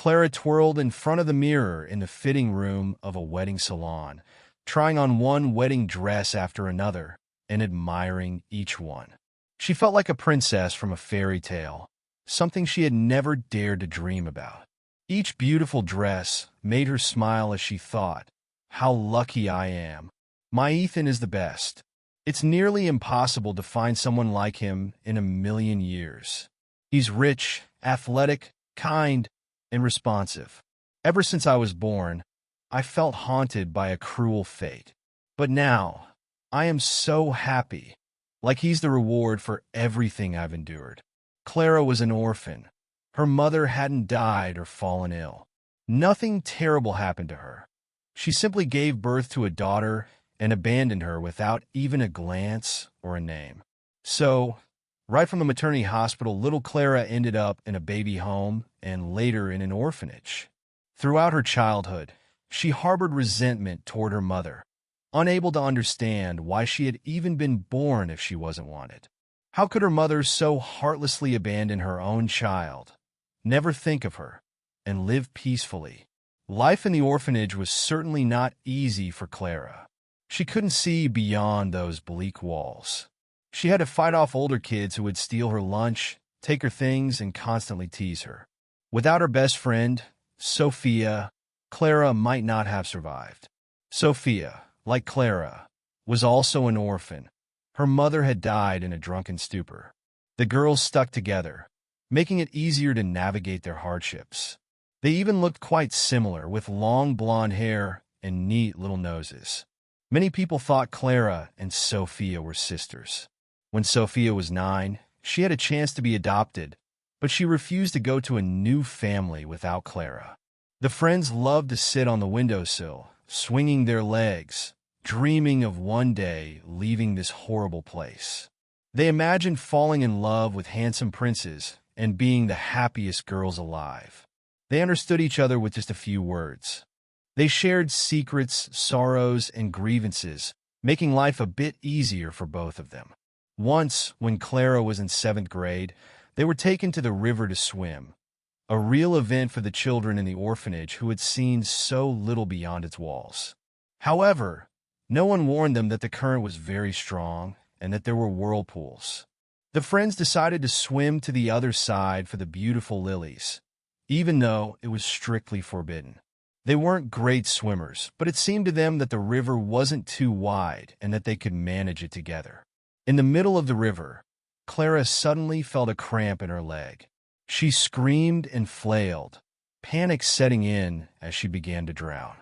Clara twirled in front of the mirror in the fitting room of a wedding salon, trying on one wedding dress after another and admiring each one. She felt like a princess from a fairy tale, something she had never dared to dream about. Each beautiful dress made her smile as she thought, "How lucky I am. My Ethan is the best. It's nearly impossible to find someone like him in a million years. He's rich, athletic, kind, and responsive. Ever since I was born, I felt haunted by a cruel fate. But now, I am so happy, like he's the reward for everything I've endured." Clara was an orphan. Her mother hadn't died or fallen ill. Nothing terrible happened to her. She simply gave birth to a daughter and abandoned her without even a glance or a name. So, right from the maternity hospital, little Clara ended up in a baby home and later in an orphanage. Throughout her childhood, she harbored resentment toward her mother, unable to understand why she had even been born if she wasn't wanted. How could her mother so heartlessly abandon her own child, never think of her, and live peacefully? Life in the orphanage was certainly not easy for Clara. She couldn't see beyond those bleak walls. She had to fight off older kids who would steal her lunch, take her things, and constantly tease her. Without her best friend, Sophia, Clara might not have survived. Sophia, like Clara, was also an orphan. Her mother had died in a drunken stupor. The girls stuck together, making it easier to navigate their hardships. They even looked quite similar, with long blonde hair and neat little noses. Many people thought Clara and Sophia were sisters. When Sophia was 9, she had a chance to be adopted, but she refused to go to a new family without Clara. The friends loved to sit on the windowsill, swinging their legs, dreaming of one day leaving this horrible place. They imagined falling in love with handsome princes and being the happiest girls alive. They understood each other with just a few words. They shared secrets, sorrows, and grievances, making life a bit easier for both of them. Once, when Clara was in 7th grade, they were taken to the river to swim, a real event for the children in the orphanage who had seen so little beyond its walls. However, no one warned them that the current was very strong and that there were whirlpools. The friends decided to swim to the other side for the beautiful lilies, even though it was strictly forbidden. They weren't great swimmers, but it seemed to them that the river wasn't too wide and that they could manage it together. In the middle of the river, Clara suddenly felt a cramp in her leg. She screamed and flailed, panic setting in as she began to drown.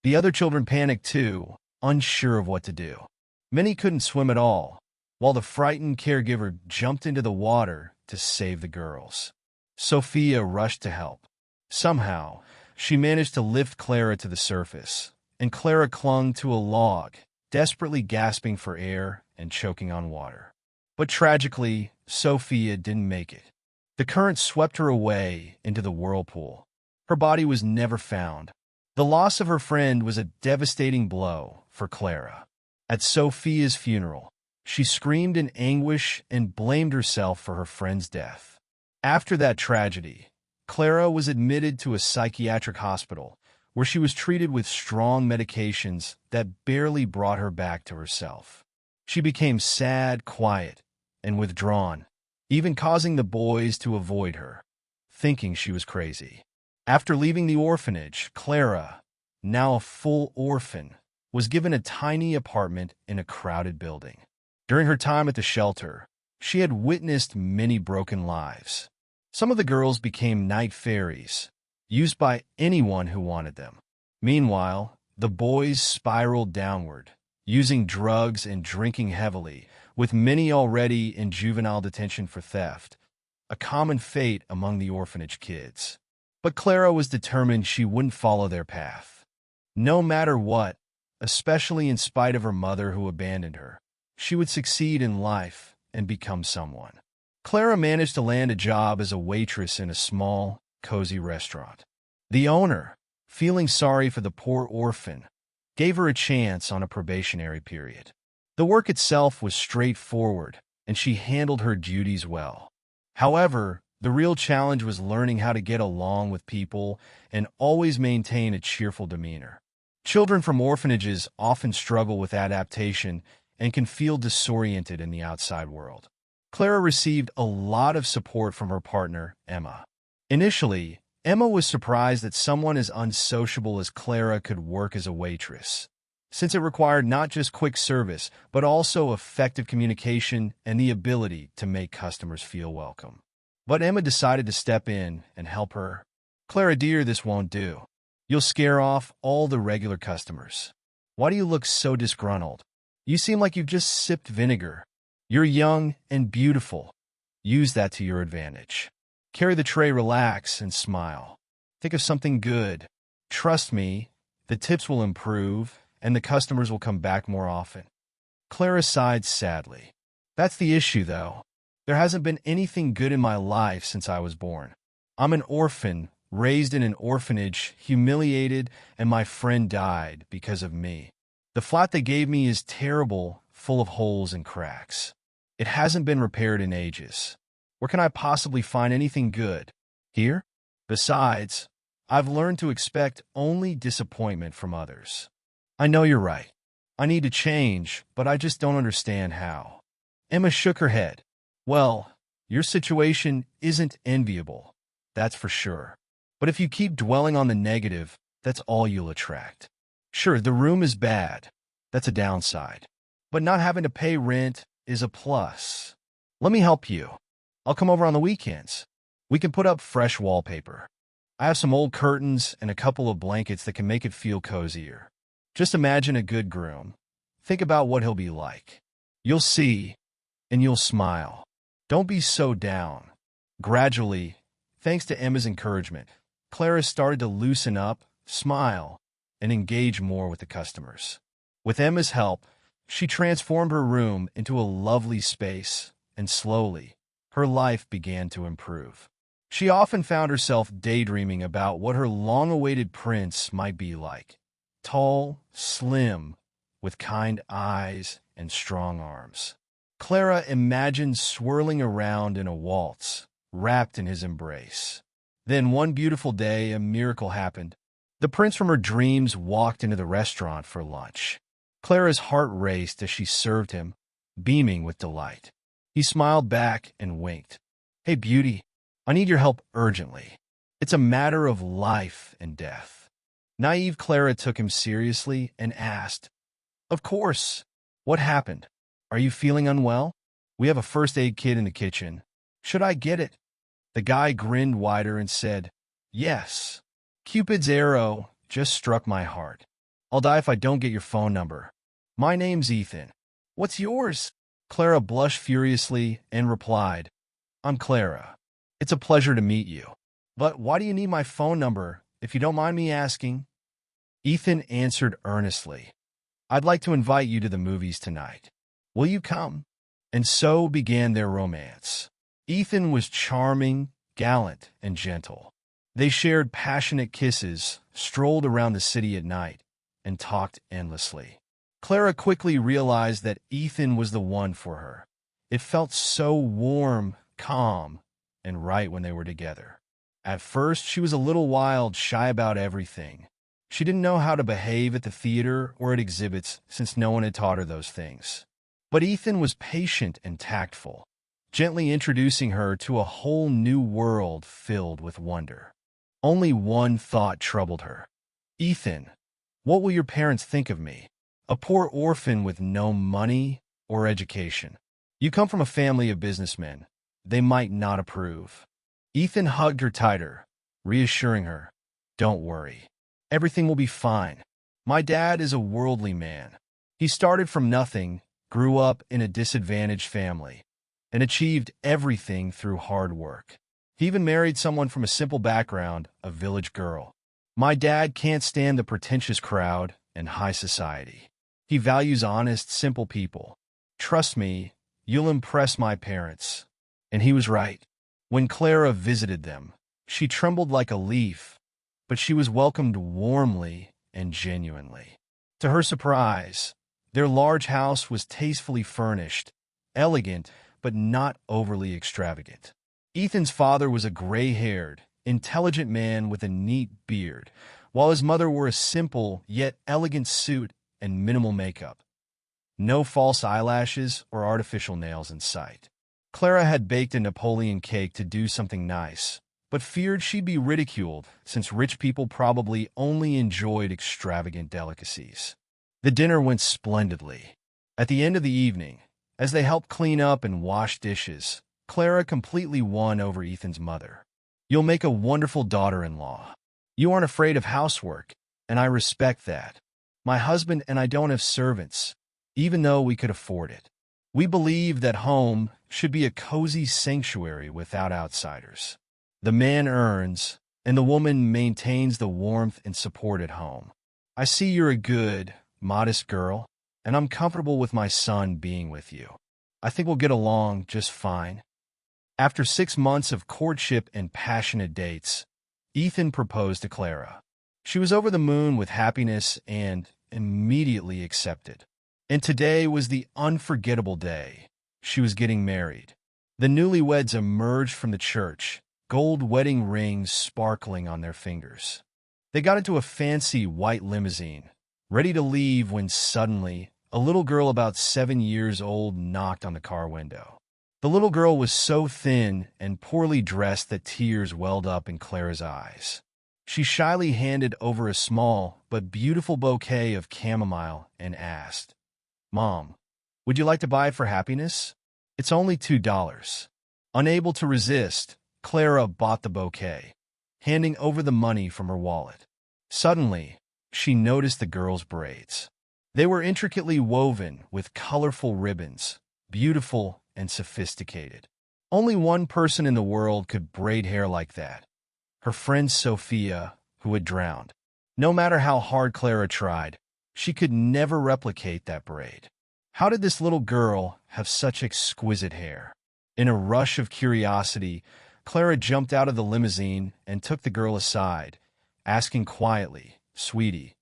The other children panicked too, unsure of what to do. Many couldn't swim at all, while the frightened caregiver jumped into the water to save the girls. Sophia rushed to help. Somehow, she managed to lift Clara to the surface, and Clara clung to a log, desperately gasping for air and choking on water. But tragically, Sophia didn't make it. The current swept her away into the whirlpool. Her body was never found. The loss of her friend was a devastating blow for Clara. At Sophia's funeral, she screamed in anguish and blamed herself for her friend's death. After that tragedy, Clara was admitted to a psychiatric hospital where she was treated with strong medications that barely brought her back to herself. She became sad, quiet, and withdrawn, even causing the boys to avoid her, thinking she was crazy. After leaving the orphanage, Clara, now a full orphan, was given a tiny apartment in a crowded building. During her time at the shelter, she had witnessed many broken lives. Some of the girls became night fairies, used by anyone who wanted them. Meanwhile, the boys spiraled downward, using drugs and drinking heavily, with many already in juvenile detention for theft, a common fate among the orphanage kids. But Clara was determined she wouldn't follow their path. No matter what, especially in spite of her mother who abandoned her, she would succeed in life and become someone. Clara managed to land a job as a waitress in a small, cozy restaurant. The owner, feeling sorry for the poor orphan, gave her a chance on a probationary period. The work itself was straightforward, and she handled her duties well. However, The real challenge was learning how to get along with people and always maintain a cheerful demeanor. Children from orphanages often struggle with adaptation and can feel disoriented in the outside world. Clara received a lot of support from her partner, Emma. Initially, Emma was surprised that someone as unsociable as Clara could work as a waitress, since it required not just quick service, but also effective communication and the ability to make customers feel welcome. But Emma decided to step in and help her. "Clara dear, this won't do. You'll scare off all the regular customers. Why do you look so disgruntled? You seem like you've just sipped vinegar. You're young and beautiful. Use that to your advantage. Carry the tray, relax, and smile. Think of something good. Trust me, the tips will improve, and the customers will come back more often." Clara sighed sadly. "That's the issue, though. There hasn't been anything good in my life since I was born. I'm an orphan, raised in an orphanage, humiliated, and my friend died because of me. The flat they gave me is terrible, full of holes and cracks. It hasn't been repaired in ages. Where can I possibly find anything good? Here? Besides, I've learned to expect only disappointment from others. I know you're right. I need to change, but I just don't understand how." Emma shook her head. "Well, your situation isn't enviable, that's for sure. But if you keep dwelling on the negative, that's all you'll attract. Sure, the room is bad. That's a downside. But not having to pay rent is a plus. Let me help you. I'll come over on the weekends. We can put up fresh wallpaper. I have some old curtains and a couple of blankets that can make it feel cozier. Just imagine a good groom. Think about what he'll be like. You'll see, and you'll smile. Don't be so down." Gradually, thanks to Emma's encouragement, Clara started to loosen up, smile, and engage more with the customers. With Emma's help, she transformed her room into a lovely space, and slowly, her life began to improve. She often found herself daydreaming about what her long-awaited prince might be like. Tall, slim, with kind eyes and strong arms. Clara imagined swirling around in a waltz, wrapped in his embrace. Then one beautiful day, a miracle happened. The prince from her dreams walked into the restaurant for lunch. Clara's heart raced as she served him, beaming with delight. He smiled back and winked. "Hey, beauty, I need your help urgently. It's a matter of life and death." Naive Clara took him seriously and asked, "Of course. What happened? Are you feeling unwell? We have a first aid kit in the kitchen. Should I get it?" The guy grinned wider and said, "Yes. Cupid's arrow just struck my heart. I'll die if I don't get your phone number. My name's Ethan." "What's yours?" Clara blushed furiously and replied, "I'm Clara. It's a pleasure to meet you. But why do you need my phone number, if you don't mind me asking?" Ethan answered earnestly, "I'd like to invite you to the movies tonight. Will you come?" And so began their romance. Ethan was charming, gallant, and gentle. They shared passionate kisses, strolled around the city at night, and talked endlessly. Clara quickly realized that Ethan was the one for her. It felt so warm, calm, and right when they were together. At first, she was a little wild, shy about everything. She didn't know how to behave at the theater or at exhibits since no one had taught her those things. But Ethan was patient and tactful, gently introducing her to a whole new world filled with wonder. Only one thought troubled her. "Ethan, what will your parents think of me? A poor orphan with no money or education. You come from a family of businessmen. They might not approve." Ethan hugged her tighter, reassuring her, "Don't worry. Everything will be fine. My dad is a worldly man. He started from nothing, grew up in a disadvantaged family, and achieved everything through hard work. He even married someone from a simple background, a village girl. My dad can't stand the pretentious crowd and high society. He values honest, simple people. Trust me, you'll impress my parents." And he was right. When Clara visited them, she trembled like a leaf, but she was welcomed warmly and genuinely. To her surprise, their large house was tastefully furnished, elegant but not overly extravagant. Ethan's father was a gray-haired, intelligent man with a neat beard, while his mother wore a simple yet elegant suit and minimal makeup. No false eyelashes or artificial nails in sight. Clara had baked a Napoleon cake to do something nice, but feared she'd be ridiculed since rich people probably only enjoyed extravagant delicacies. The dinner went splendidly. At the end of the evening, as they helped clean up and wash dishes, Clara completely won over Ethan's mother. "You'll make a wonderful daughter-in-law. You aren't afraid of housework, and I respect that. My husband and I don't have servants, even though we could afford it. We believe that home should be a cozy sanctuary without outsiders. The man earns, and the woman maintains the warmth and support at home. I see you're a good, modest girl, and I'm comfortable with my son being with you. I think we'll get along just fine." After 6 months of courtship and passionate dates, Ethan proposed to Clara. She was over the moon with happiness and immediately accepted. And today was the unforgettable day. She was getting married. The newlyweds emerged from the church, gold wedding rings sparkling on their fingers. They got into a fancy white limousine, ready to leave when suddenly a little girl about 7 years old knocked on the car window. The little girl was so thin and poorly dressed that tears welled up in Clara's eyes. She shyly handed over a small but beautiful bouquet of chamomile and asked, "Mom, would you like to buy it for happiness? It's only $2. Unable to resist, Clara bought the bouquet, handing over the money from her wallet. Suddenly, she noticed the girl's braids. They were intricately woven with colorful ribbons, beautiful and sophisticated. Only one person in the world could braid hair like that: her friend Sophia, who had drowned. No matter how hard Clara tried, she could never replicate that braid. How did this little girl have such exquisite hair? In a rush of curiosity, Clara jumped out of the limousine and took the girl aside, asking quietly, "Sweetie,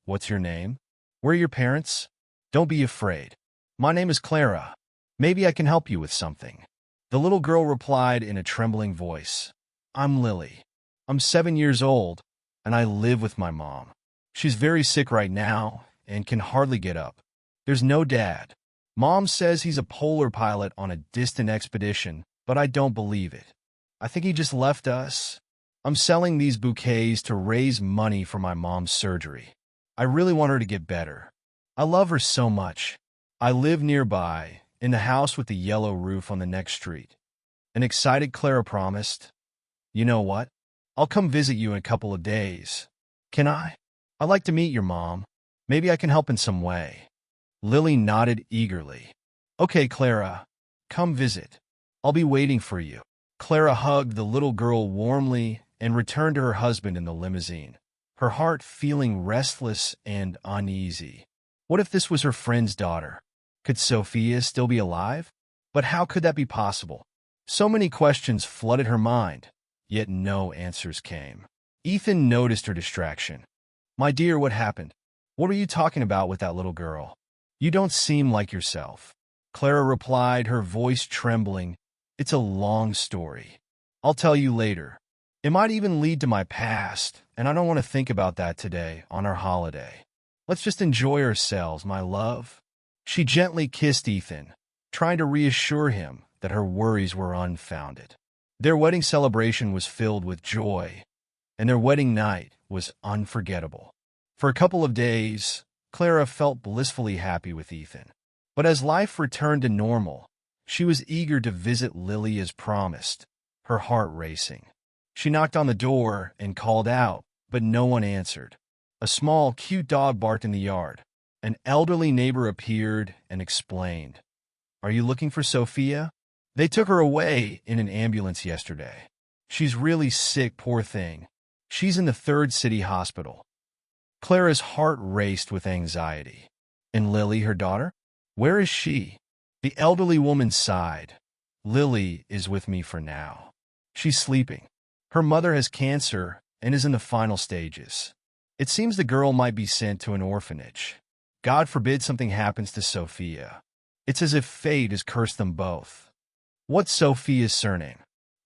what's your name? Where are your parents? Don't be afraid. My name is Clara. Maybe I can help you with something." The little girl replied in a trembling voice, "I'm Lily. I'm 7 years old, and I live with my mom. She's very sick right now and can hardly get up. There's no dad. Mom says he's a polar pilot on a distant expedition, but I don't believe it. I think he just left us. I'm selling these bouquets to raise money for my mom's surgery. I really want her to get better. I love her so much. I live nearby, in the house with the yellow roof on the next street." An excited Clara promised, "You know what? I'll come visit you in a couple of days. Can I? I'd like to meet your mom. Maybe I can help in some way." Lily nodded eagerly. "Okay, Clara, come visit. I'll be waiting for you." Clara hugged the little girl warmly and returned to her husband in the limousine, her heart feeling restless and uneasy. What if this was her friend's daughter? Could Sophia still be alive? But how could that be possible? So many questions flooded her mind, yet no answers came. Ethan noticed her distraction. "My dear, what happened? What are you talking about with that little girl? You don't seem like yourself." Clara replied, her voice trembling, "It's a long story. I'll tell you later. It might even lead to my past, and I don't want to think about that today on our holiday. Let's just enjoy ourselves, my love." She gently kissed Ethan, trying to reassure him that her worries were unfounded. Their wedding celebration was filled with joy, and their wedding night was unforgettable. For a couple of days, Clara felt blissfully happy with Ethan. But as life returned to normal, she was eager to visit Lily as promised, her heart racing. She knocked on the door and called out, but no one answered. A small, cute dog barked in the yard. An elderly neighbor appeared and explained, "Are you looking for Sophia? They took her away in an ambulance yesterday. She's really sick, poor thing. She's in the 3rd City Hospital." Clara's heart raced with anxiety. "And Lily, her daughter? Where is she?" The elderly woman sighed. "Lily is with me for now. She's sleeping. Her mother has cancer and is in the final stages. It seems the girl might be sent to an orphanage. God forbid something happens to Sophia. It's as if fate has cursed them both." "What's Sophia's surname?"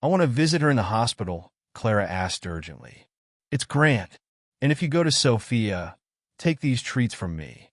I want to visit her in the hospital, Clara asked urgently. It's Grant, and if you go to Sophia, take these treats from me.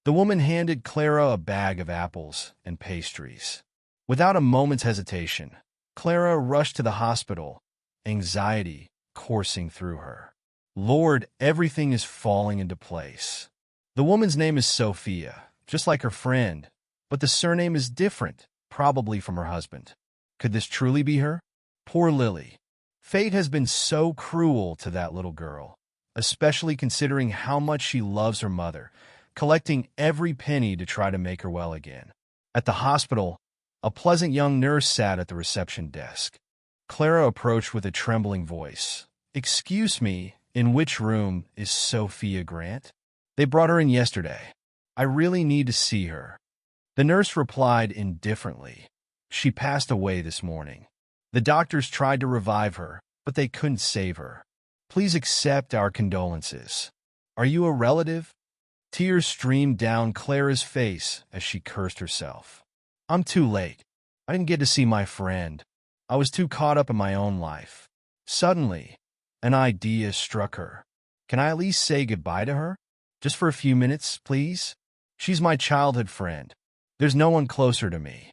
The woman handed Clara a bag of apples and pastries. Without a moment's hesitation, Clara rushed to the hospital, anxiety coursing through her. Lord, everything is falling into place. The woman's name is Sophia, just like her friend, but the surname is different, probably from her husband. Could this truly be her? Poor Lily. Fate has been so cruel to that little girl, especially considering how much she loves her mother, collecting every penny to try to make her well again. At the hospital, a pleasant young nurse sat at the reception desk. Clara approached with a trembling voice. Excuse me, in which room is Sophia Grant? They brought her in yesterday. I really need to see her. The nurse replied indifferently. She passed away this morning. The doctors tried to revive her, but they couldn't save her. Please accept our condolences. Are you a relative? Tears streamed down Clara's face as she cursed herself. I'm too late. I didn't get to see my friend. I was too caught up in my own life. Suddenly, an idea struck her. Can I at least say goodbye to her? Just for a few minutes, please? She's my childhood friend. There's no one closer to me.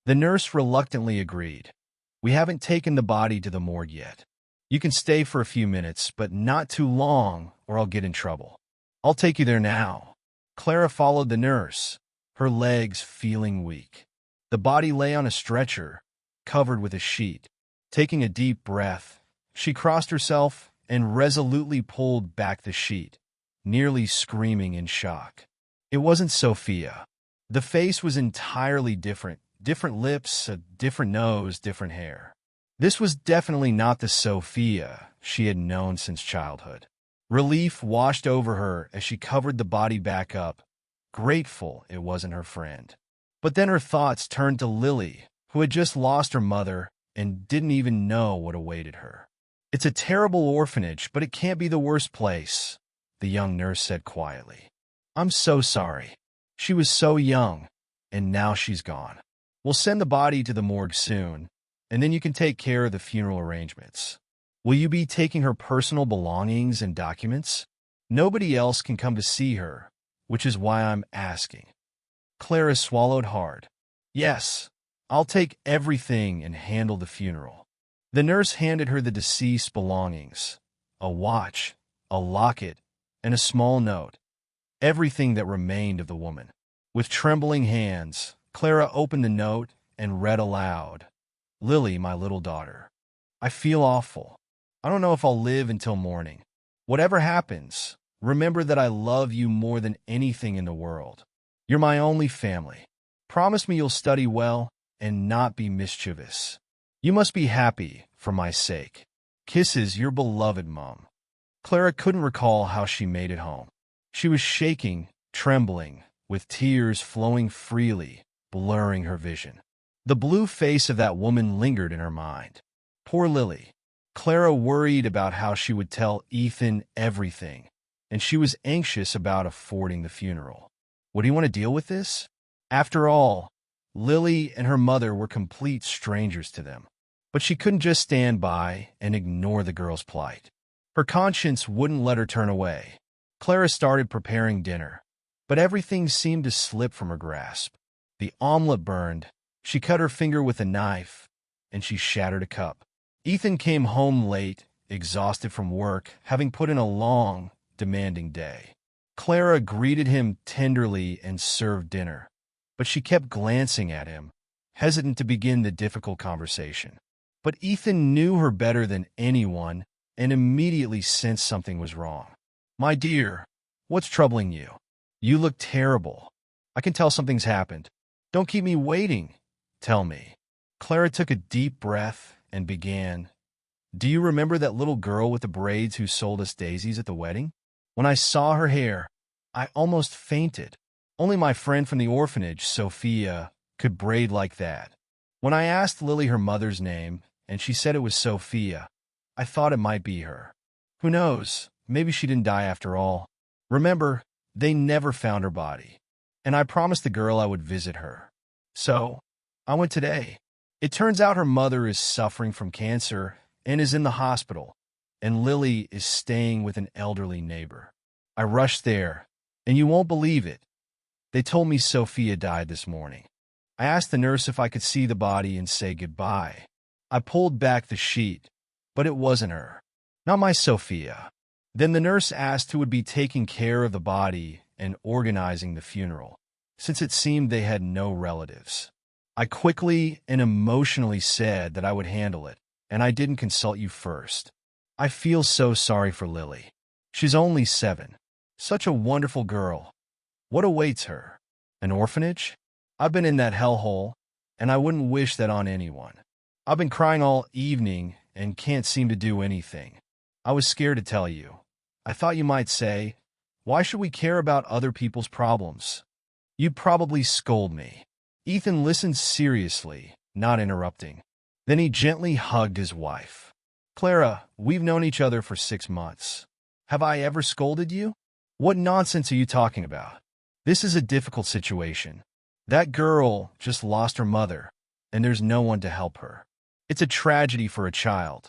The nurse reluctantly agreed. We haven't taken the body to the morgue yet. You can stay for a few minutes, but not too long, or I'll get in trouble. I'll take you there now. Clara followed the nurse, her legs feeling weak. The body lay on a stretcher, covered with a sheet. Taking a deep breath, she crossed herself and resolutely pulled back the sheet, nearly screaming in shock. It wasn't Sophia. The face was entirely different. Different lips, a different nose, different hair. This was definitely not the Sophia she had known since childhood. Relief washed over her as she covered the body back up, grateful it wasn't her friend. But then her thoughts turned to Lily, who had just lost her mother and didn't even know what awaited her. It's a terrible orphanage, but it can't be the worst place, the young nurse said quietly. I'm so sorry. She was so young, and now she's gone. We'll send the body to the morgue soon, and then you can take care of the funeral arrangements. Will you be taking her personal belongings and documents? Nobody else can come to see her, which is why I'm asking. Clara swallowed hard. Yes, I'll take everything and handle the funeral. The nurse handed her the deceased's belongings, a watch, a locket, and a small note, everything that remained of the woman. With trembling hands, Clara opened the note and read aloud, Lily, my little daughter. I feel awful. I don't know if I'll live until morning. Whatever happens, remember that I love you more than anything in the world. You're my only family. Promise me you'll study well and not be mischievous. You must be happy for my sake. Kisses, your beloved Mom. Clara couldn't recall how she made it home. She was shaking, trembling, with tears flowing freely, blurring her vision. The blue face of that woman lingered in her mind. Poor Lily. Clara worried about how she would tell Ethan everything, and she was anxious about affording the funeral. Would he want to deal with this? After all, Lily and her mother were complete strangers to them. But she couldn't just stand by and ignore the girl's plight. Her conscience wouldn't let her turn away. Clara started preparing dinner, but everything seemed to slip from her grasp. The omelet burned, she cut her finger with a knife, and she shattered a cup. Ethan came home late, exhausted from work, having put in a long, demanding day. Clara greeted him tenderly and served dinner, but she kept glancing at him, hesitant to begin the difficult conversation. But Ethan knew her better than anyone and immediately sensed something was wrong. My dear, what's troubling you? You look terrible. I can tell something's happened. Don't keep me waiting. Tell me. Clara took a deep breath and began. Do you remember that little girl with the braids who sold us daisies at the wedding? When I saw her hair, I almost fainted. Only my friend from the orphanage, Sophia, could braid like that. When I asked Lily her mother's name, and she said it was Sophia, I thought it might be her. Who knows? Maybe she didn't die after all. Remember, they never found her body. And I promised the girl I would visit her. So, I went today. It turns out her mother is suffering from cancer and is in the hospital, and Lily is staying with an elderly neighbor. I rushed there, and you won't believe it. They told me Sophia died this morning. I asked the nurse if I could see the body and say goodbye. I pulled back the sheet, but it wasn't her. Not my Sophia. Then the nurse asked who would be taking care of the body and organizing the funeral, since it seemed they had no relatives. I quickly and emotionally said that I would handle it, and I didn't consult you first. I feel so sorry for Lily. She's only 7. Such a wonderful girl. What awaits her? An orphanage? I've been in that hellhole, and I wouldn't wish that on anyone. I've been crying all evening and can't seem to do anything. I was scared to tell you. I thought you might say, why should we care about other people's problems? You'd probably scold me. Ethan listened seriously, not interrupting. Then he gently hugged his wife. Clara, we've known each other for 6 months. Have I ever scolded you? What nonsense are you talking about? This is a difficult situation. That girl just lost her mother, and there's no one to help her. It's a tragedy for a child,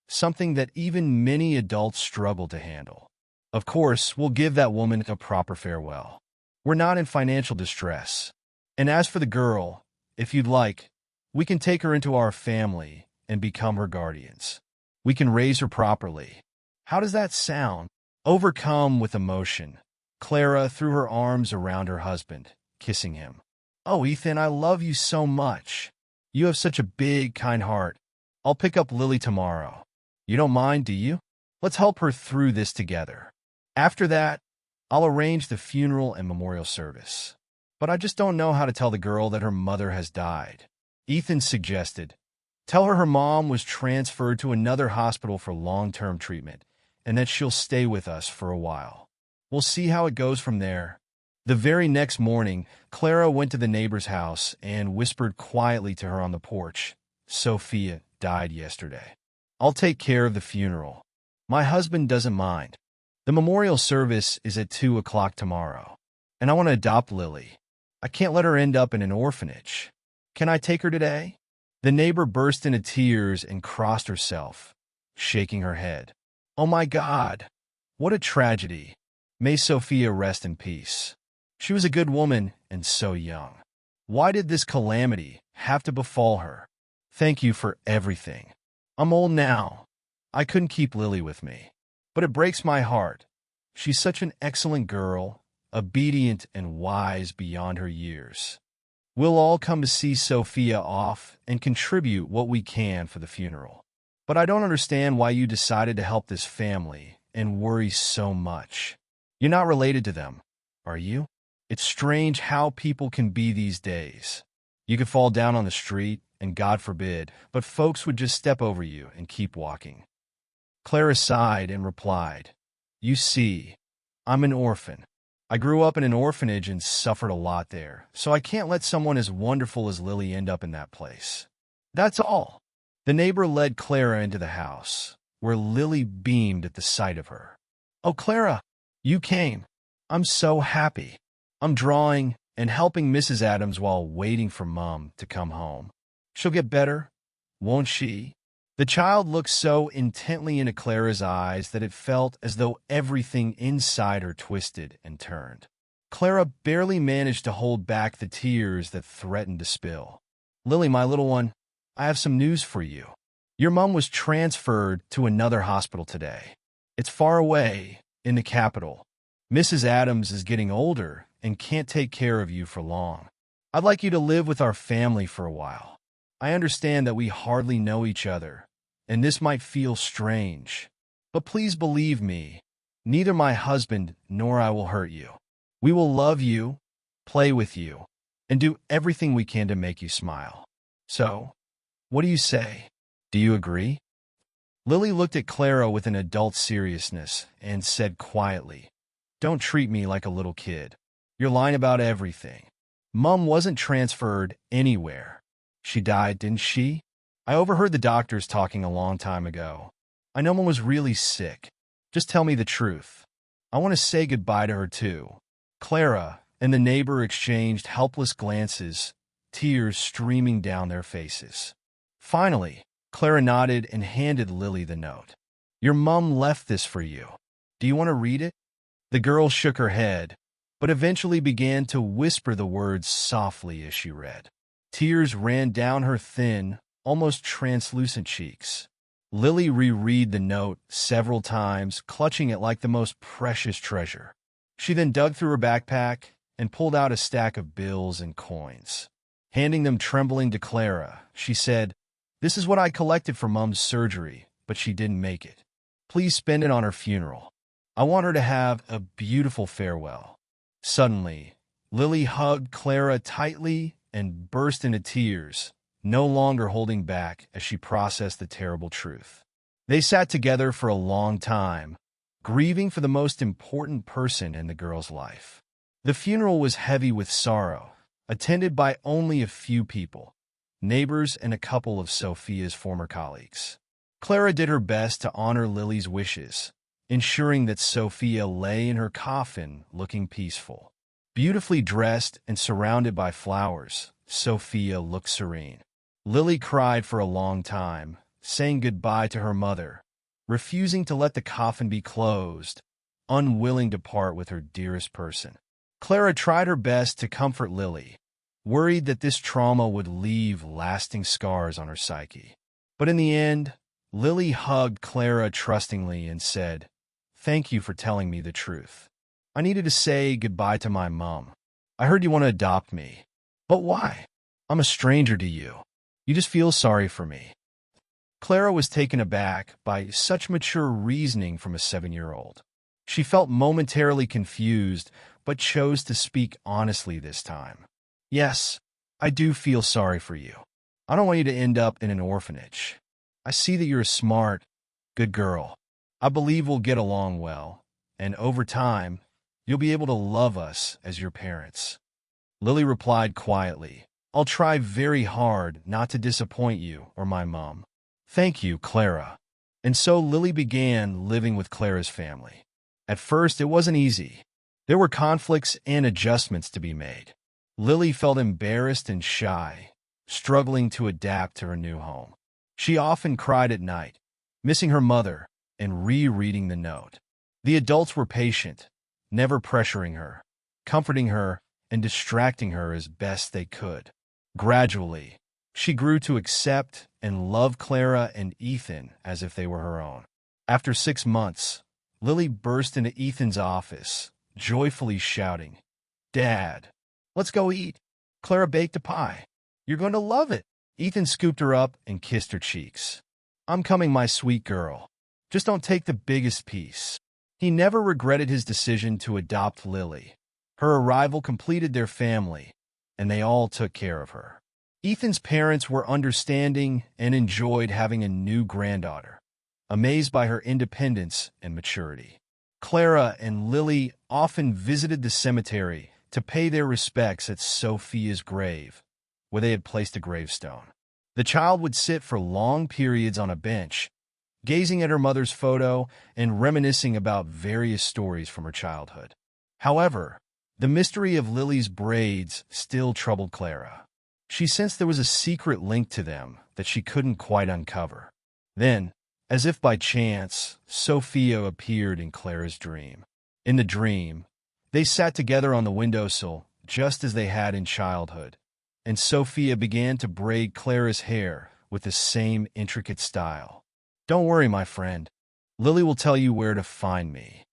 something that even many adults struggle to handle. Of course, we'll give that woman a proper farewell. We're not in financial distress. And as for the girl, if you'd like, we can take her into our family and become her guardians. We can raise her properly. How does that sound? Overcome with emotion, Clara threw her arms around her husband, kissing him. Oh, Ethan, I love you so much. You have such a big, kind heart. I'll pick up Lily tomorrow. You don't mind, do you? Let's help her through this together. After that, I'll arrange the funeral and memorial service. But I just don't know how to tell the girl that her mother has died. Ethan suggested, tell her mom was transferred to another hospital for long-term treatment, and that she'll stay with us for a while. We'll see how it goes from there. The very next morning, Clara went to the neighbor's house and whispered quietly to her on the porch, Sophia died yesterday. I'll take care of the funeral. My husband doesn't mind. The memorial service is at 2 o'clock tomorrow, and I want to adopt Lily. I can't let her end up in an orphanage. Can I take her today? The neighbor burst into tears and crossed herself, shaking her head. Oh my God, what a tragedy. May Sophia rest in peace. She was a good woman and so young. Why did this calamity have to befall her? Thank you for everything. I'm old now. I couldn't keep Lily with me. But it breaks my heart. She's such an excellent girl, obedient and wise beyond her years. We'll all come to see Sophia off and contribute what we can for the funeral. But I don't understand why you decided to help this family and worry so much. You're not related to them, are you? It's strange how people can be these days. You could fall down on the street, and God forbid, but folks would just step over you and keep walking. Clara sighed and replied, you see, I'm an orphan. I grew up in an orphanage and suffered a lot there, so I can't let someone as wonderful as Lily end up in that place. That's all. The neighbor led Clara into the house, where Lily beamed at the sight of her. Oh, Clara, you came. I'm so happy. I'm drawing and helping Mrs. Adams while waiting for Mom to come home. She'll get better, won't she? The child looked so intently into Clara's eyes that it felt as though everything inside her twisted and turned. Clara barely managed to hold back the tears that threatened to spill. Lily, my little one, I have some news for you. Your mom was transferred to another hospital today. It's far away, in the capital. Mrs. Adams is getting older and can't take care of you for long. I'd like you to live with our family for a while. I understand that we hardly know each other, and this might feel strange. But please believe me, neither my husband nor I will hurt you. We will love you, play with you, and do everything we can to make you smile. So, what do you say? Do you agree? Lily looked at Clara with an adult seriousness and said quietly, don't treat me like a little kid. You're lying about everything. Mom wasn't transferred anywhere. She died, didn't she? I overheard the doctors talking a long time ago. I know Mom was really sick. Just tell me the truth. I want to say goodbye to her too. Clara and the neighbor exchanged helpless glances, tears streaming down their faces. Finally, Clara nodded and handed Lily the note. Your mom left this for you. Do you want to read it? The girl shook her head, but eventually began to whisper the words softly as she read. Tears ran down her thin, almost translucent cheeks. Lily reread the note several times, clutching it like the most precious treasure. She then dug through her backpack and pulled out a stack of bills and coins. Handing them trembling to Clara, she said, "This is what I collected for Mom's surgery, but she didn't make it. Please spend it on her funeral. I want her to have a beautiful farewell." Suddenly, Lily hugged Clara tightly and burst into tears, no longer holding back as she processed the terrible truth. They sat together for a long time, grieving for the most important person in the girl's life. The funeral was heavy with sorrow, attended by only a few people, neighbors and a couple of Sophia's former colleagues. Clara did her best to honor Lily's wishes, ensuring that Sophia lay in her coffin looking peaceful. Beautifully dressed and surrounded by flowers, Sophia looked serene. Lily cried for a long time, saying goodbye to her mother, refusing to let the coffin be closed, unwilling to part with her dearest person. Clara tried her best to comfort Lily, worried that this trauma would leave lasting scars on her psyche. But in the end, Lily hugged Clara trustingly and said, "Thank you for telling me the truth. I needed to say goodbye to my mom. I heard you want to adopt me. But why? I'm a stranger to you. You just feel sorry for me." Clara was taken aback by such mature reasoning from a 7-year-old. She felt momentarily confused, but chose to speak honestly this time. "Yes, I do feel sorry for you. I don't want you to end up in an orphanage. I see that you're a smart, good girl. I believe we'll get along well, and over time, you'll be able to love us as your parents." Lily replied quietly, "I'll try very hard not to disappoint you or my mom." "Thank you, Clara." And so Lily began living with Clara's family. At first, it wasn't easy. There were conflicts and adjustments to be made. Lily felt embarrassed and shy, struggling to adapt to her new home. She often cried at night, missing her mother and rereading the note. The adults were patient, never pressuring her, comforting her and distracting her as best they could. Gradually, she grew to accept and love Clara and Ethan as if they were her own. After 6 months, Lily burst into Ethan's office, joyfully shouting, "Dad, let's go eat. Clara baked a pie. You're going to love it." Ethan scooped her up and kissed her cheeks. "I'm coming, my sweet girl. Just don't take the biggest piece." He never regretted his decision to adopt Lily. Her arrival completed their family, and they all took care of her. Ethan's parents were understanding and enjoyed having a new granddaughter, amazed by her independence and maturity. Clara and Lily often visited the cemetery to pay their respects at Sophia's grave, where they had placed a gravestone. The child would sit for long periods on a bench, gazing at her mother's photo and reminiscing about various stories from her childhood. However, the mystery of Lily's braids still troubled Clara. She sensed there was a secret link to them that she couldn't quite uncover. Then, as if by chance, Sophia appeared in Clara's dream. In the dream, they sat together on the windowsill just as they had in childhood, and Sophia began to braid Clara's hair with the same intricate style. "Don't worry, my friend. Lily will tell you where to find me."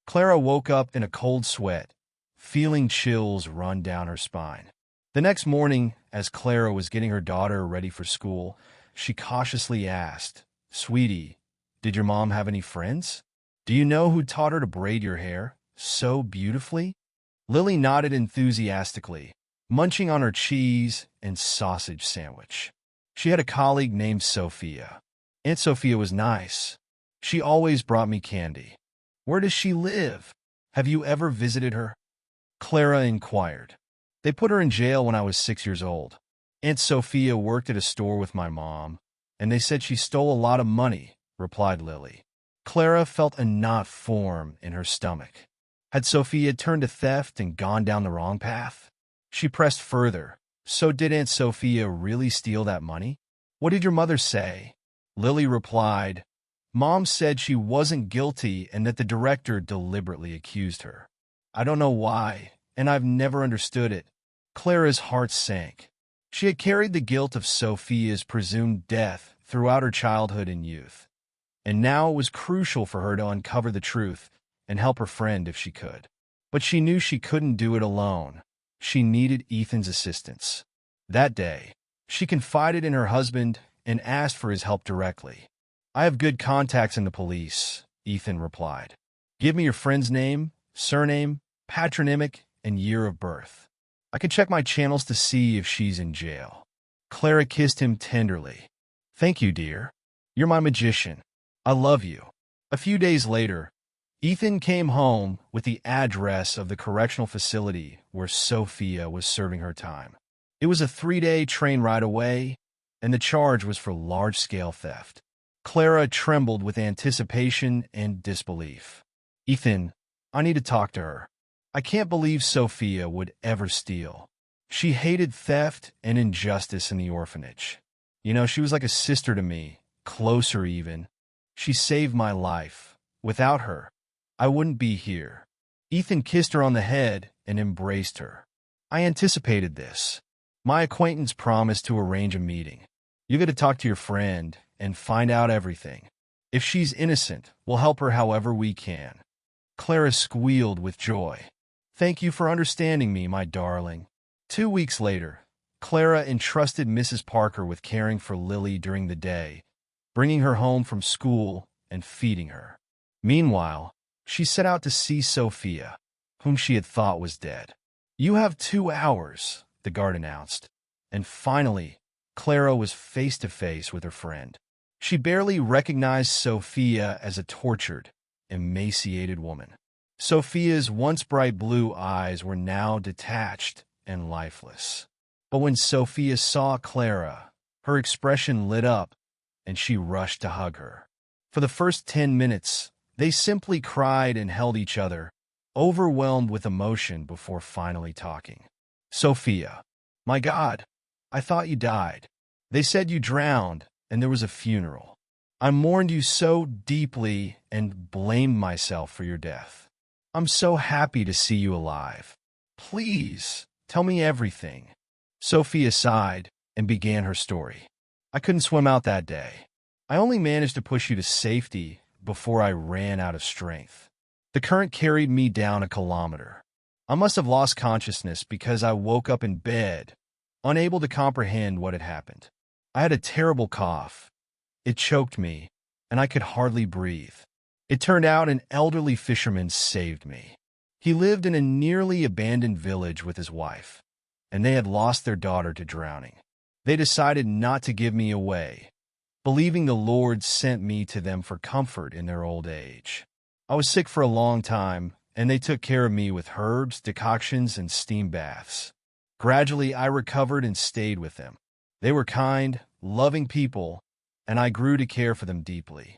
Clara woke up in a cold sweat, feeling chills run down her spine. The next morning, as Clara was getting her daughter ready for school, she cautiously asked, "Sweetie, did your mom have any friends? Do you know who taught her to braid your hair so beautifully?" Lily nodded enthusiastically, munching on her cheese and sausage sandwich. She had a colleague named Sophia. Aunt Sophia was nice. She always brought me candy. "Where does she live? Have you ever visited her?" Clara inquired. "They put her in jail when I was 6 years old. Aunt Sophia worked at a store with my mom, and they said she stole a lot of money," replied Lily. Clara felt a knot form in her stomach. Had Sophia turned to theft and gone down the wrong path? She pressed further. "So did Aunt Sophia really steal that money?" What did your mother say? Lily replied, Mom said she wasn't guilty and that the director deliberately accused her. I don't know why, and I've never understood it. Clara's heart sank. She had carried the guilt of Sophia's presumed death throughout her childhood and youth, and now it was crucial for her to uncover the truth and help her friend if she could. But she knew she couldn't do it alone. She needed Ethan's assistance. That day, she confided in her husband and asked for his help directly. I have good contacts in the police, Ethan replied. Give me your friend's name, surname, patronymic, and year of birth. I can check my channels to see if she's in jail. Clara kissed him tenderly. Thank you, dear. You're my magician. I love you. A few days later, Ethan came home with the address of the correctional facility where Sophia was serving her time. It was a 3-day train ride away, and the charge was for large-scale theft. Clara trembled with anticipation and disbelief. Ethan, I need to talk to her. I can't believe Sophia would ever steal. She hated theft and injustice in the orphanage. You know, she was like a sister to me, closer even. She saved my life. Without her, I wouldn't be here. Ethan kissed her on the head and embraced her. I anticipated this. My acquaintance promised to arrange a meeting. You got to talk to your friend and find out everything. If she's innocent, we'll help her however we can. Clara squealed with joy. Thank you for understanding me, my darling. 2 weeks later, Clara entrusted Mrs. Parker with caring for Lily during the day, bringing her home from school and feeding her. Meanwhile, she set out to see Sophia, whom she had thought was dead. You have 2 hours, the guard announced, and finally, Clara was face to face with her friend. She barely recognized Sophia as a tortured, emaciated woman. Sophia's once bright blue eyes were now detached and lifeless. But when Sophia saw Clara, her expression lit up, and she rushed to hug her. For the first 10 minutes, they simply cried and held each other, overwhelmed with emotion before finally talking. Sophia, my God, I thought you died. They said you drowned, and there was a funeral. I mourned you so deeply and blamed myself for your death. I'm so happy to see you alive. Please, tell me everything. Sophia sighed and began her story. I couldn't swim out that day. I only managed to push you to safety before I ran out of strength. The current carried me down a kilometer. I must have lost consciousness because I woke up in bed, unable to comprehend what had happened. I had a terrible cough. It choked me, and I could hardly breathe. It turned out an elderly fisherman saved me. He lived in a nearly abandoned village with his wife, and they had lost their daughter to drowning. They decided not to give me away, believing the Lord sent me to them for comfort in their old age. I was sick for a long time, and they took care of me with herbs, decoctions, and steam baths. Gradually, I recovered and stayed with them. They were kind, loving people, and I grew to care for them deeply.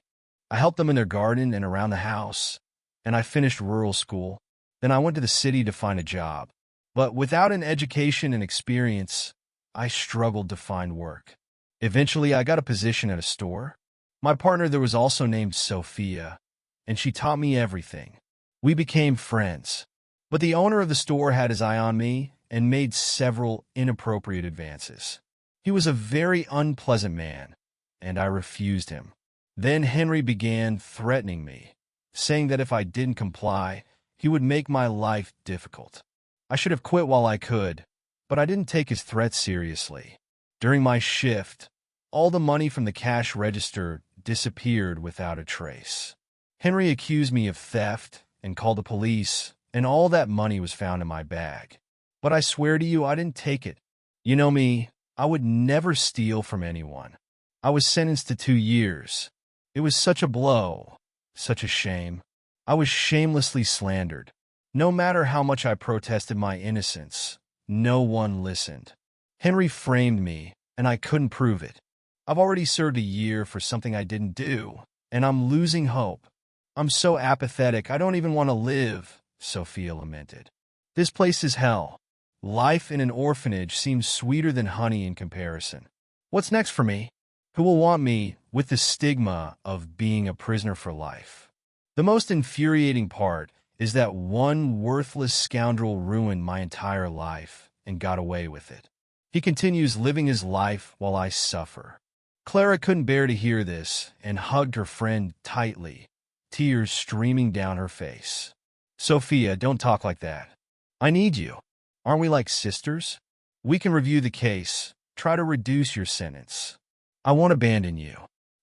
I helped them in their garden and around the house, and I finished rural school. Then I went to the city to find a job. But without an education and experience, I struggled to find work. Eventually, I got a position at a store. My partner there was also named Sophia, and she taught me everything. We became friends. But the owner of the store had his eye on me and made several inappropriate advances. He was a very unpleasant man, and I refused him. Then Henry began threatening me, saying that if I didn't comply, he would make my life difficult. I should have quit while I could, but I didn't take his threats seriously. During my shift, all the money from the cash register disappeared without a trace. Henry accused me of theft and called the police, and all that money was found in my bag. But I swear to you, I didn't take it. You know me, I would never steal from anyone. I was sentenced to 2 years. It was such a blow, such a shame. I was shamelessly slandered. No matter how much I protested my innocence, no one listened. Henry framed me, and I couldn't prove it. I've already served a year for something I didn't do, and I'm losing hope. I'm so apathetic, I don't even want to live, Sophia lamented. This place is hell. Life in an orphanage seems sweeter than honey in comparison. What's next for me? who will want me with the stigma of being a prisoner for life. The most infuriating part is that one worthless scoundrel ruined my entire life and got away with it. He continues living his life while I suffer. Clara couldn't bear to hear this and hugged her friend tightly, tears streaming down her face. Sophia, don't talk like that. I need you. Aren't we like sisters? We can review the case, try to reduce your sentence. I won't abandon you.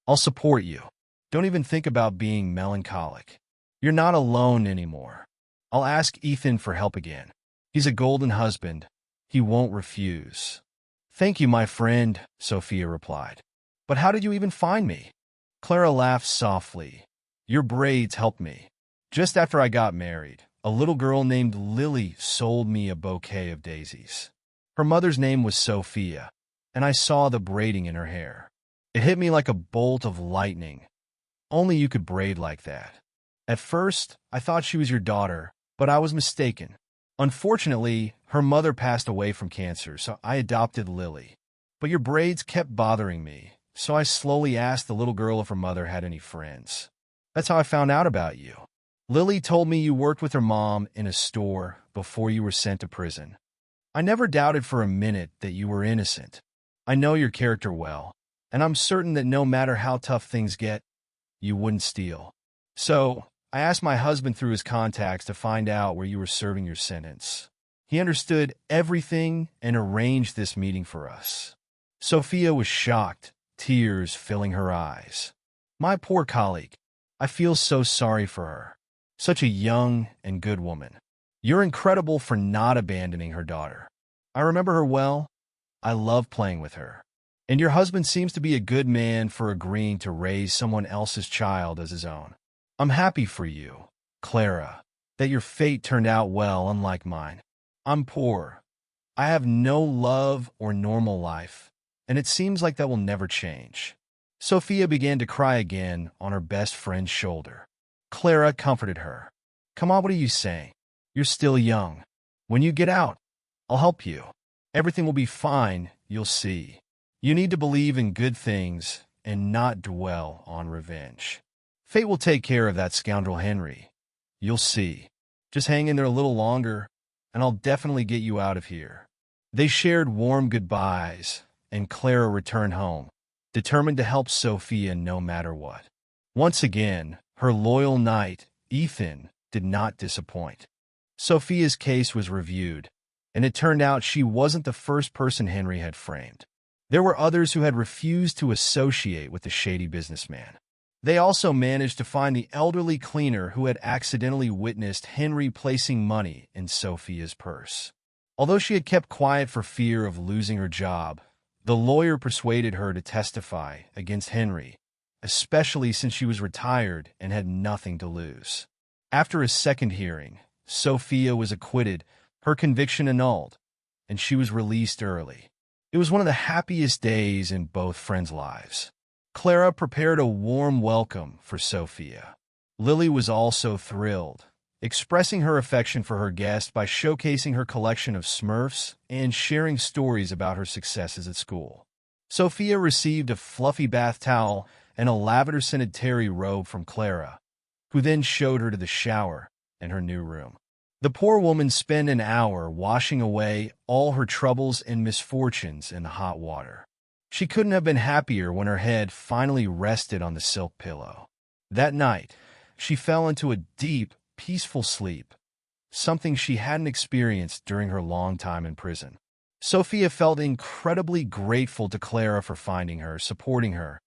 I'll support you. Don't even think about being melancholic. You're not alone anymore. I'll ask Ethan for help again. He's a golden husband. He won't refuse. Thank you, my friend, Sophia replied. But how did you even find me? Clara laughed softly. Your braids helped me. Just after I got married, a little girl named Lily sold me a bouquet of daisies. Her mother's name was Sophia, and I saw the braiding in her hair. It hit me like a bolt of lightning. Only you could braid like that. At first, I thought she was your daughter, but I was mistaken. Unfortunately, her mother passed away from cancer, so I adopted Lily. But your braids kept bothering me, so I slowly asked the little girl if her mother had any friends. That's how I found out about you. Lily told me you worked with her mom in a store before you were sent to prison. I never doubted for a minute that you were innocent. I know your character well, and I'm certain that no matter how tough things get, you wouldn't steal. So, I asked my husband through his contacts to find out where you were serving your sentence. He understood everything and arranged this meeting for us. Sophia was shocked, tears filling her eyes. My poor colleague. I feel so sorry for her. Such a young and good woman. You're incredible for not abandoning her daughter. I remember her well. I love playing with her. And your husband seems to be a good man for agreeing to raise someone else's child as his own. I'm happy for you, Clara, that your fate turned out well, unlike mine. I'm poor. I have no love or normal life, and it seems like that will never change. Sophia began to cry again on her best friend's shoulder. Clara comforted her. Come on, what are you saying? You're still young. When you get out, I'll help you. Everything will be fine, you'll see. You need to believe in good things and not dwell on revenge. Fate will take care of that scoundrel Henry. You'll see. Just hang in there a little longer, and I'll definitely get you out of here. They shared warm goodbyes, and Clara returned home, determined to help Sophia no matter what. Once again, her loyal knight, Ethan, did not disappoint. Sophia's case was reviewed, and it turned out she wasn't the first person Henry had framed. There were others who had refused to associate with the shady businessman. They also managed to find the elderly cleaner who had accidentally witnessed Henry placing money in Sophia's purse. Although she had kept quiet for fear of losing her job, the lawyer persuaded her to testify against Henry, especially since she was retired and had nothing to lose. After a second hearing, Sophia was acquitted, her conviction annulled, and she was released early. It was one of the happiest days in both friends' lives. Clara prepared a warm welcome for Sophia. Lily was also thrilled, expressing her affection for her guest by showcasing her collection of Smurfs and sharing stories about her successes at school. Sophia received a fluffy bath towel and a lavender-scented terry robe from Clara, who then showed her to the shower and her new room. The poor woman spent an hour washing away all her troubles and misfortunes in the hot water. She couldn't have been happier when her head finally rested on the silk pillow. That night, she fell into a deep, peaceful sleep, something she hadn't experienced during her long time in prison. Sophia felt incredibly grateful to Clara for finding her, supporting her,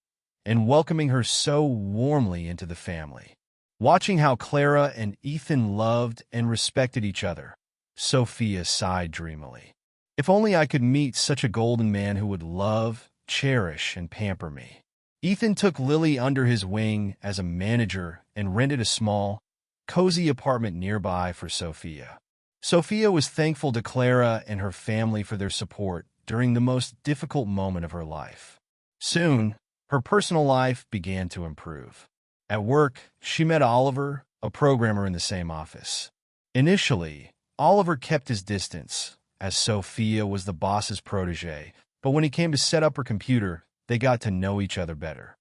and welcoming her so warmly into the family. Watching how Clara and Ethan loved and respected each other, Sophia sighed dreamily. If only I could meet such a golden man who would love, cherish, and pamper me. Ethan took Lily under his wing as a manager and rented a small, cozy apartment nearby for Sophia. Sophia was thankful to Clara and her family for their support during the most difficult moment of her life. Soon, her personal life began to improve. At work, she met Oliver, a programmer in the same office. Initially, Oliver kept his distance, as Sophia was the boss's protege, but when he came to set up her computer, they got to know each other better.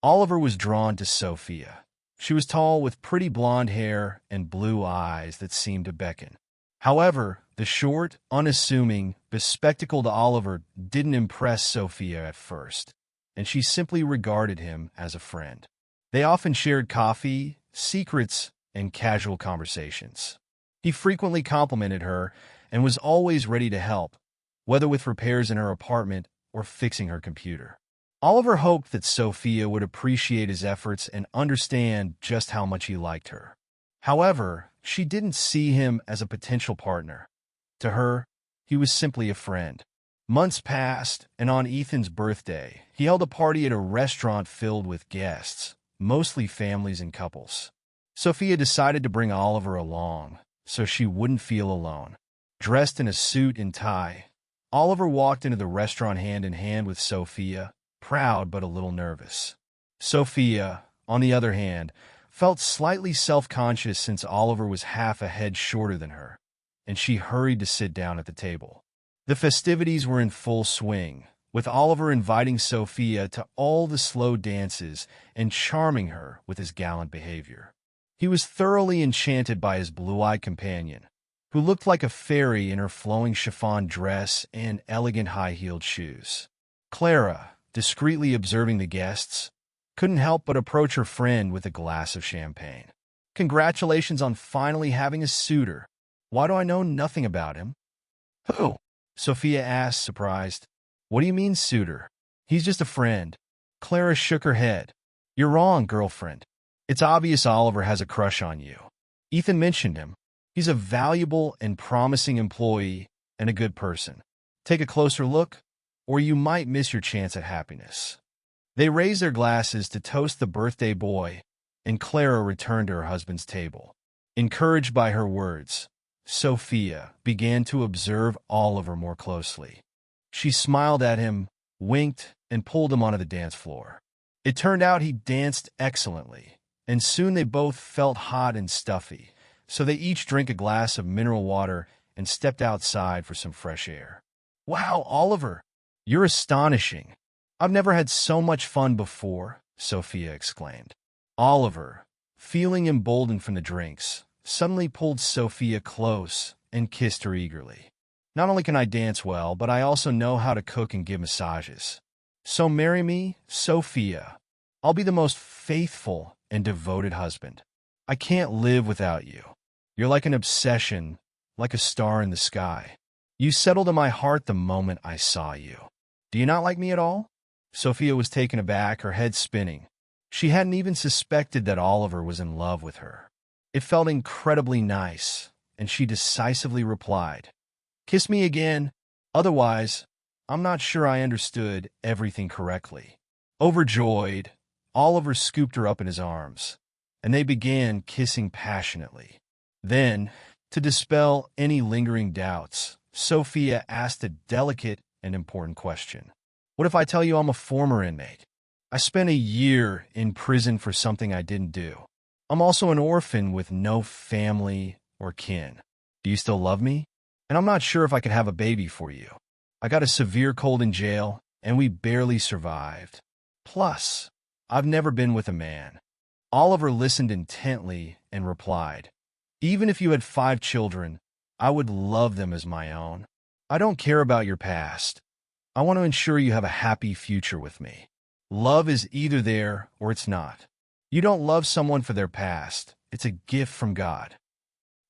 Oliver was drawn to Sophia. She was tall with pretty blonde hair and blue eyes that seemed to beckon. However, the short, unassuming, bespectacled Oliver didn't impress Sophia at first, and she simply regarded him as a friend. They often shared coffee, secrets, and casual conversations. He frequently complimented her and was always ready to help, whether with repairs in her apartment or fixing her computer. Oliver hoped that Sophia would appreciate his efforts and understand just how much he liked her. However, she didn't see him as a potential partner. To her, he was simply a friend. Months passed, and on Ethan's birthday, he held a party at a restaurant filled with guests, mostly families and couples. Sophia decided to bring Oliver along, so she wouldn't feel alone. Dressed in a suit and tie, Oliver walked into the restaurant hand in hand with Sophia, proud but a little nervous. Sophia, on the other hand, felt slightly self-conscious since Oliver was half a head shorter than her, and she hurried to sit down at the table. The festivities were in full swing, with Oliver inviting Sophia to all the slow dances and charming her with his gallant behavior. He was thoroughly enchanted by his blue-eyed companion, who looked like a fairy in her flowing chiffon dress and elegant high-heeled shoes. Clara, discreetly observing the guests, couldn't help but approach her friend with a glass of champagne. "Congratulations on finally having a suitor. Why do I know nothing about him?" "Who?" Sophia asked, surprised. "What do you mean, suitor? He's just a friend." Clara shook her head. "You're wrong, girlfriend. It's obvious Oliver has a crush on you. Ethan mentioned him. He's a valuable and promising employee and a good person. Take a closer look, or you might miss your chance at happiness." They raised their glasses to toast the birthday boy, and Clara returned to her husband's table. Encouraged by her words, Sophia began to observe Oliver more closely. She smiled at him, winked, and pulled him onto the dance floor. It turned out he danced excellently, and soon they both felt hot and stuffy, so they each drank a glass of mineral water and stepped outside for some fresh air. "Wow, Oliver, you're astonishing. I've never had so much fun before," Sophia exclaimed. Oliver, feeling emboldened from the drinks, suddenly pulled Sophia close and kissed her eagerly. "Not only can I dance well, but I also know how to cook and give massages. So marry me, Sophia. I'll be the most faithful and devoted husband. I can't live without you. You're like an obsession, like a star in the sky. You settled in my heart the moment I saw you. Do you not like me at all?" Sophia was taken aback, her head spinning. She hadn't even suspected that Oliver was in love with her. It felt incredibly nice, and she decisively replied, "Kiss me again. Otherwise, I'm not sure I understood everything correctly." Overjoyed, Oliver scooped her up in his arms, and they began kissing passionately. Then, to dispel any lingering doubts, Sophia asked a delicate and important question. "What if I tell you I'm a former inmate? I spent a year in prison for something I didn't do. I'm also an orphan with no family or kin. Do you still love me? And I'm not sure if I could have a baby for you. I got a severe cold in jail, and we barely survived. Plus, I've never been with a man." Oliver listened intently and replied, "Even if you had 5 children, I would love them as my own. I don't care about your past. I want to ensure you have a happy future with me. Love is either there or it's not. You don't love someone for their past. It's a gift from God."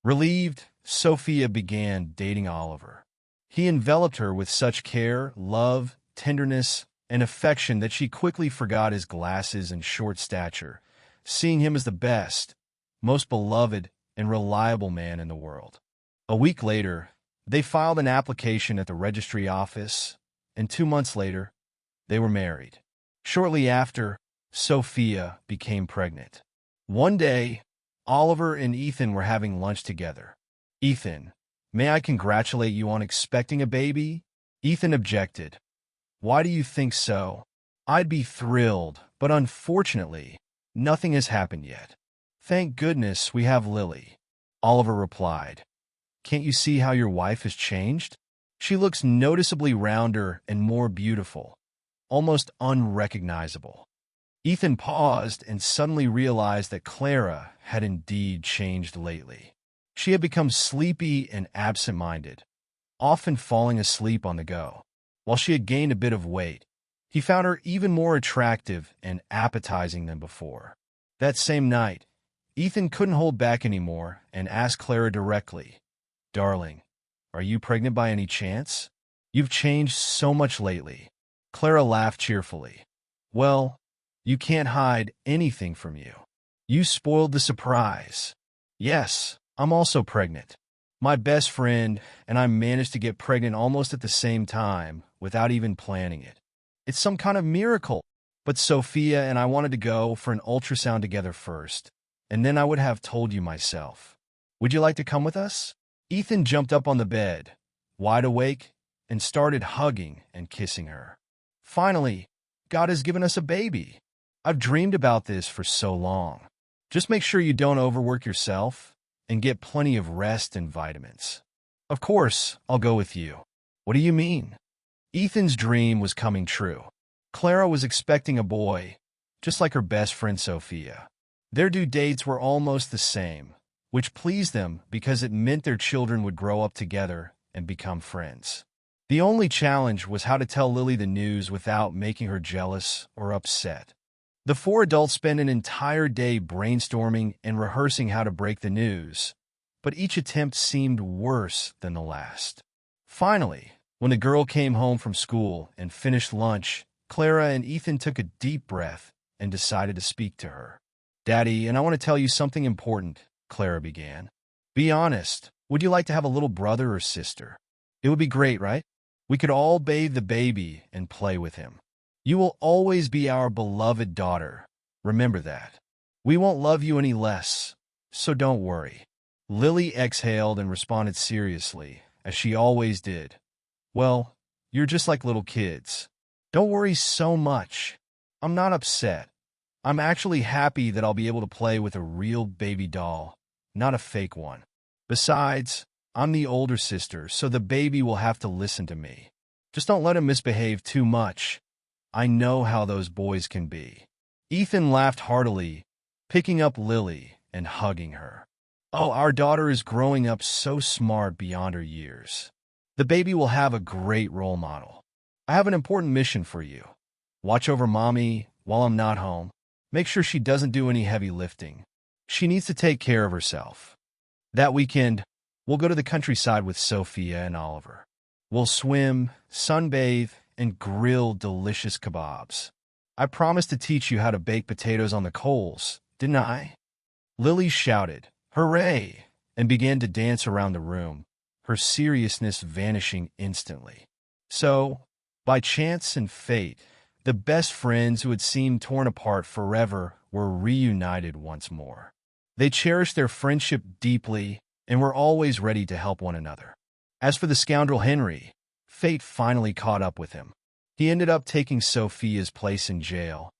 Relieved, Sophia began dating Oliver. He enveloped her with such care, love, tenderness, and affection that she quickly forgot his glasses and short stature, seeing him as the best, most beloved, and reliable man in the world. A week later, they filed an application at the registry office, and 2 months later, they were married. Shortly after, Sophia became pregnant. One day, Oliver and Ethan were having lunch together. "Ethan, may I congratulate you on expecting a baby?" Ethan objected. "Why do you think so? I'd be thrilled, but unfortunately, nothing has happened yet. Thank goodness we have Lily." Oliver replied, "Can't you see how your wife has changed? She looks noticeably rounder and more beautiful. almost unrecognizable. Ethan paused and suddenly realized that Clara had indeed changed lately. She had become sleepy and absent-minded, often falling asleep on the go. While she had gained a bit of weight, he found her even more attractive and appetizing than before. That same night, Ethan couldn't hold back anymore and asked Clara directly, "Darling, are you pregnant by any chance? You've changed so much lately." Clara laughed cheerfully. "Well, you can't hide anything from you. You spoiled the surprise. Yes, I'm also pregnant. My best friend and I managed to get pregnant almost at the same time without even planning it. It's some kind of miracle. But Sophia and I wanted to go for an ultrasound together first, and then I would have told you myself. Would you like to come with us?" Ethan jumped up on the bed, wide awake, and started hugging and kissing her. "Finally, God has given us a baby. I've dreamed about this for so long. Just make sure you don't overwork yourself and get plenty of rest and vitamins." "Of course, I'll go with you." "What do you mean?" Ethan's dream was coming true. Clara was expecting a boy, just like her best friend Sophia. Their due dates were almost the same, which pleased them because it meant their children would grow up together and become friends. The only challenge was how to tell Lily the news without making her jealous or upset. The four adults spent an entire day brainstorming and rehearsing how to break the news, but each attempt seemed worse than the last. Finally, when the girl came home from school and finished lunch, Clara and Ethan took a deep breath and decided to speak to her. "Daddy, and I want to tell you something important," Clara began. "Be honest, would you like to have a little brother or sister? It would be great, right? We could all bathe the baby and play with him. You will always be our beloved daughter. Remember that. We won't love you any less, so don't worry." Lily exhaled and responded seriously, as she always did. "Well, you're just like little kids. Don't worry so much. I'm not upset. I'm actually happy that I'll be able to play with a real baby doll, not a fake one. Besides, I'm the older sister, so the baby will have to listen to me. Just don't let him misbehave too much. I know how those boys can be." Ethan laughed heartily, picking up Lily and hugging her. "Oh, our daughter is growing up so smart beyond her years. The baby will have a great role model. I have an important mission for you. Watch over Mommy while I'm not home. Make sure she doesn't do any heavy lifting. She needs to take care of herself. That weekend, we'll go to the countryside with Sophia and Oliver. We'll swim, sunbathe, and grill delicious kebabs. I promised to teach you how to bake potatoes on the coals, didn't I?" Lily shouted, "Hooray!" and began to dance around the room, her seriousness vanishing instantly. So, by chance and fate, the best friends who had seemed torn apart forever were reunited once more. They cherished their friendship deeply and were always ready to help one another. As for the scoundrel Henry, fate finally caught up with him. He ended up taking Sophia's place in jail,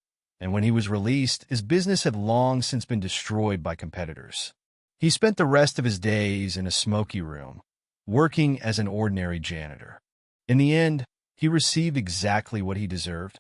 and when he was released, his business had long since been destroyed by competitors. He spent the rest of his days in a smoky room, working as an ordinary janitor. In the end, he received exactly what he deserved: